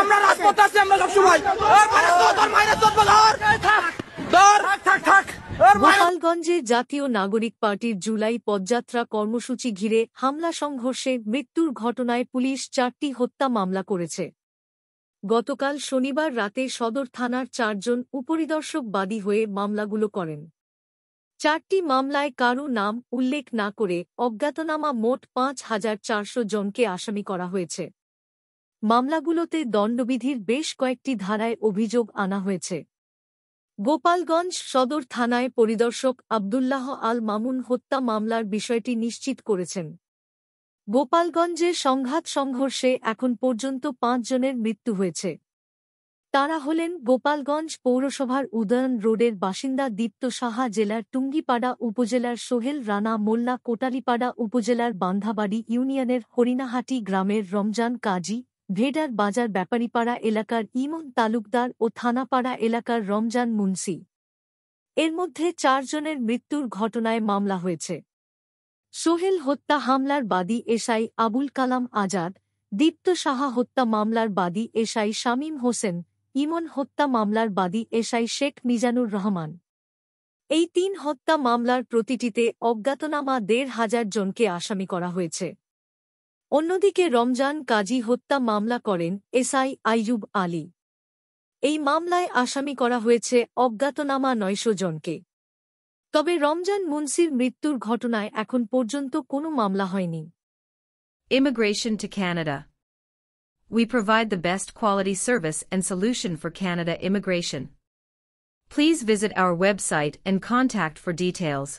আমরা রাজপথে আছি, আমরা সবসময়। গোপালগঞ্জে জাতীয় নাগরিক পার্টির জুলাই পদযাত্রা কর্মসূচি ঘিরে হামলা সংঘর্ষে মৃত্যুর ঘটনায় পুলিশ 4টি হত্যা মামলা করেছে। গতকাল শনিবার রাতে সদর থানার 4 জন উপপরিদর্শক বাদী হয়ে মামলাগুলো করেন। 4টি মামলায় কারও নাম উল্লেখ না করে অজ্ঞাতনামা মোট 5,400 জনকে আসামি করা হয়েছে। মামলাগুলোতে দণ্ডবিধির বেশ কয়েকটি ধারায় অভিযোগ আনা হয়েছে। গোপালগঞ্জ সদর থানায় পরিদর্শক আব্দুল্লাহ আল মামুন হত্যা মামলার বিষয়টি নিশ্চিত করেছেন। গোপালগঞ্জে সংঘর্ষে এখন পর্যন্ত 5 জনের মৃত্যু হয়েছে। তাঁরা হলেন গোপালগঞ্জ পৌরসভার উদয়ন রোডের বাসিন্দা দীপ্ত সাহা, জেলার টুঙ্গিপাড়া উপজেলার সোহেল রানা মোল্লা, কোটালীপাড়া উপজেলার বান্ধাবাড়ি ইউনিয়নের হরিণাহাটি গ্রামের রমজান কাজী, ভেডার বাজার ব্যাপারীপাড়া এলাকার ইমন তালুকদার ও থানাপাড়া এলাকার রমজান মুন্সি। এর মধ্যে 4 জনের মৃত্যুর ঘটনায় মামলা হয়েছে। সোহেল হত্যা হামলার বাদী এসআই আবুল কালাম আজাদ, দীপ্ত সাহা হত্যা মামলার বাদী এসআই শামীম হোসেন, ইমন হত্যা মামলার বাদী এসআই শেখ মিজানুর রহমান। এই 3 হত্যা মামলার প্রতিটিতে অজ্ঞাতনামা 1,500 জনকে আসামি করা হয়েছে। অন্যদিকে রমজান কাজী হত্যা মামলা করেন এসআই আইয়ুব আলী। এই মামলায় আসামি করা হয়েছে অজ্ঞাতনামা 900 জনকে। তবে রমজান মুন্সির মৃত্যুর ঘটনায় এখন পর্যন্ত কোনো মামলা হয়নি। Immigration to Canada. We provide the best quality service and solution for Canada immigration. Please visit our website and contact for details.